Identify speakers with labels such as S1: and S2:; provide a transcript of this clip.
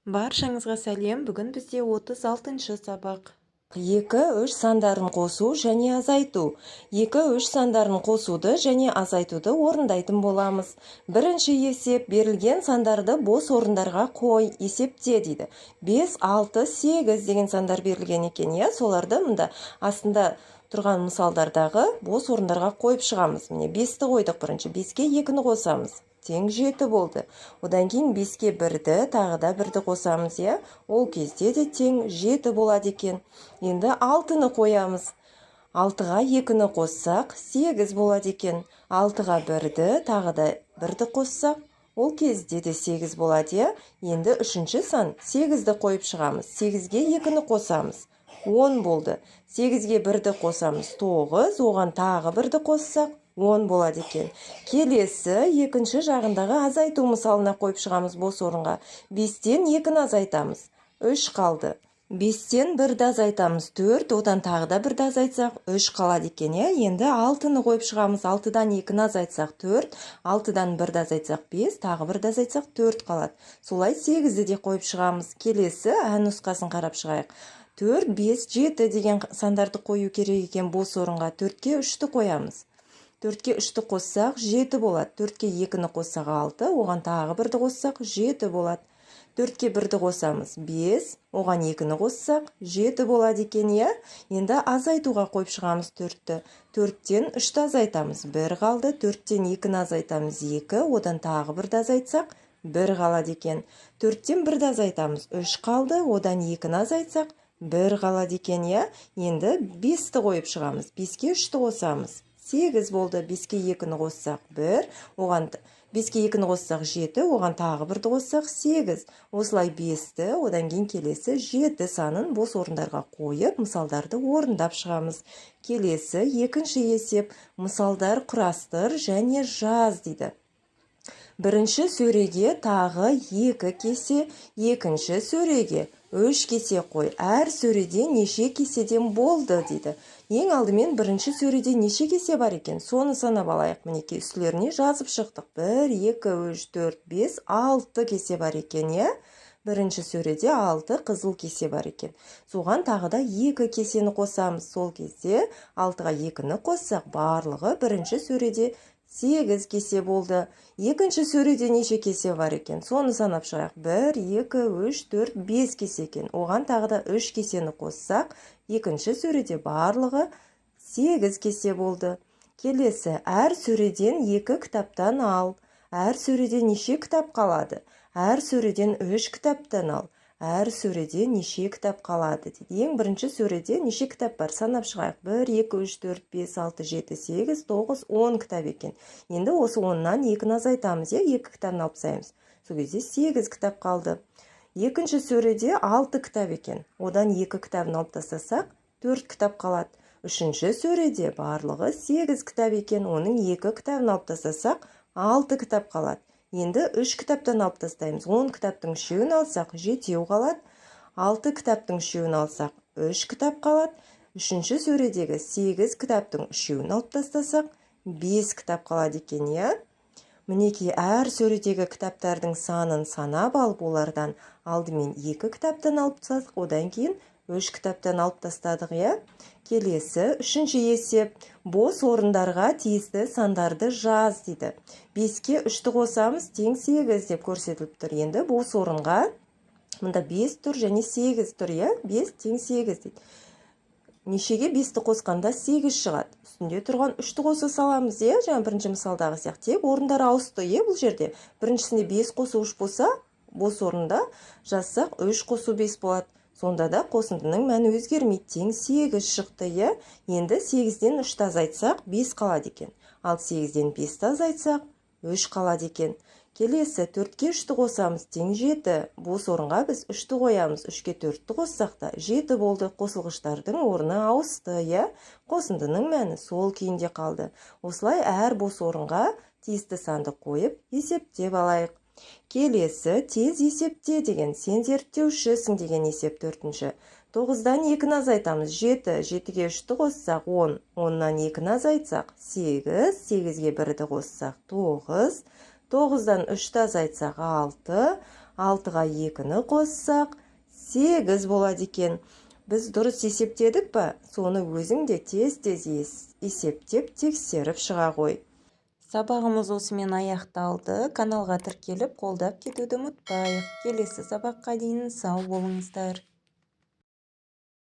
S1: Баршаңызға сәлем, бүгін бізде 36-шы сабақ.
S2: 2-3 сандарын қосу және азайту. 2-3 сандарын қосуды және азайтуды орындайтын боламыз. Бірінші есеп: берілген сандарды бос орындарға қой, есепте дейді. 5, 6, 8 деген сандар берілген екен, соларды мында астында тұрған мысалдардағы бос орындарға қойып шығамыз. Міне 5-ті қойдық бірінші, 5-ке 2-ні қосамыз. Тең 7 болды. Одан кейін 5-ке 1-ді, тағы да 1-ді қосамыз, ол кезде де тең 7 болады екен. Енді 6-ны қоямыз. 6-ға 2-ні қоссақ 8 болады екен. 6-ға 1-ді, тағы да 1-ді қоссақ, ол кезде де 8 болады. Енді үшінші сан 8-ді қойып шығамыз. 8-ге 2-ні қосамыз. 10 болды. 8-ге 1-ді қосамыз, 9, оған тағы 1-ді қоссақ, 10 болады екен. Келесі екінші жағындағы азайту мысалына қойып шығамыз бос орынға. 5-тен 2-ні азайтамыз, 3 қалды. 5-тен 1-ді азайтамыз, 4, одан тағы да 1-ді азайтсақ, 3 қалады екен. Енді 6-ны қойып шығамыз, 6-дан 2-ні азайтсақ 4, 6-дан 1-ді азайтсақ 5, тағы 1-ді азайтсақ 4 қалады. Солай 8-ді де қойып шығамыз. Келесі нұсқасын қарап шығайық. 4, 5, 7 деген сандарды қою керек екен бос орынға. 4-ке 3-ті қоямыз. 4-ке 3-ті қоссақ 7 болады. 4-ке 2-ні қоссақ 6, оған тағы 1-ді қоссақ 7 болады. 4-ке 1-ді қосамыз 5, оған 2-ні қоссақ 7 болады екен. Енді азайтуға қойып шығамыз 4-ті. 4-тен 3-ті азайтамыз, 1 қалды. 4-тен 2-ні азайтамыз 2, одан тағы 1-ді азайтсақ 1 қалады екен. 4-тен 1-ді азайтамыз, 3 қалды. Одан 2-ні азайтсақ 1 қалады екен. Енді 5-ті қойып шығамыз. 5-ке 3-ті қосамыз, 8 болды. 5-ке 2-ні қоссақ 1, оған 5-ке 2-ні қоссақ 7, оған тағы 1-ді қоссақ 8. Осылай 5-ті, одан кейін келесі 7 санын бос орындарға қойып, мысалдарды орындап шығамыз. Келесі екінші есеп: мысалдар құрастыр және жаз дейді. Бірінші сөреге тағы 2 кесе, екінші сөреге 3 кесе қой. Әр сөреде неше кеседен болды дейді. Ең алдымен бірінші сөреде неше кесе бар екен? Соны санап алайық. Мінекей үстілеріне жазып шықтық. 1, 2, 3, 4, 5, 6 кесе бар екен. Бірінші сөреде 6 қызыл кесе бар екен. Соған тағы да 2 кесені қосамыз. Сол кезде 6-ға 2-ні қоссақ, барлығы бірінші сөреде 8 кесе болды. Екінші сөреде неше кесе бар екен? Соны санап шығайық. 1, 2, 3, 4, 5 кесе екен. Оған тағы да 3 кесені қоссақ, екінші сөреде барлығы 8 кесе болды. Келесі: әр сөреден 2 кітаптан ал. Әр сөреде неше кітап қалады? Әр сөреден 3 кітаптан ал. Әр сөреде неше кітап қалады дейді. Ең бірінші сөреде неше кітап бар? Санап шығайық. 1, 2, 3, 4, 5, 6, 7, 8, 9, 10 кітап екен. Енді осы 10-нан 2-ні азайтамыз, 2 кітабын алып тастаймыз. Сол кезде 8 кітап қалды. Екінші сөреде 6 кітап екен. Одан 2 кітабын алып тастасақ, 4 кітап қалады. Үшінші сөреде барлығы 8 кітап екен. Оның 2 кітабын алып тастасақ, 6 кітап қалады. Енді 3 кітаптан алып тастаймыз. 10 кітаптың 3-еуін алсақ, 7 қалады. 6 кітаптың 3-еуін алсақ, 3 кітап қалады. Үшінші сөредегі 8 кітаптың 3-еуін алып тастасақ, 5 кітап қалады екен. Мінекей әр сөредегі кітаптардың санын санап алып, олардан алдымен 2 кітаптан алып тастадық, одан кейін 3 кітаптан алып тастадық. Келесі үшінші есеп: бос орындарға тиісті сандарды жаз дейді. 5-ке 3-ті қосамыз, тең 8 деп көрсетіліп тұр. Енді бос орынға мұнда 5 тұр және 8 тұр. 5 тең 8 дейді. Нешеге 5-ті қосқанда 8 шығады. Үстінде тұрған 3-ті қоса саламыз, жаңа бірінші мысалдағы сияқты. Тек орындар ауысты, бұл жерде. Біріншісінде 5 қосу 3 болса, бос орында жазсақ 3 қосу 5 болады. Сонда да қосындының мәні өзгермейді, тең 8 шықты. Енді 8-ден 3-ті азайтсақ 5 қалады екен. Ал 8-ден 5-ті азайтсақ 3 қалады екен. Келесі 4-ке 3-ті қосамыз, тең 7. Бос орынға біз 3-ті қоямыз. 3-ке 4-ті қоссақ та 7 болды. Қосылғыштардың орны ауысты. Қосындының мәні сол күйінде қалды. Осылай әр бос орынға тиісті санды қойып есептеп алайық. Келесі тез есепте деген, сен зерттеушісің деген есеп 4-ші. 9-дан 2-ні азайтамыз, 7, 7-ге 3-ті қоссақ 10, 10-нан 2-ні азайтсақ 8, 8-ге 1-ді қоссақ 9, 9-дан 3-ті азайтсақ 6, 6-ға 2-ні қоссақ 8 болады екен. Біз дұрыс есептедік па? Соны өзің де тез-тез есептеп тексеріп шыға ғой.
S1: Сабағымыз осымен аяқталды. Каналға тіркеліп қолдап кетуді ұмытпайық. Келесі сабаққа дейін сау болыңыздар.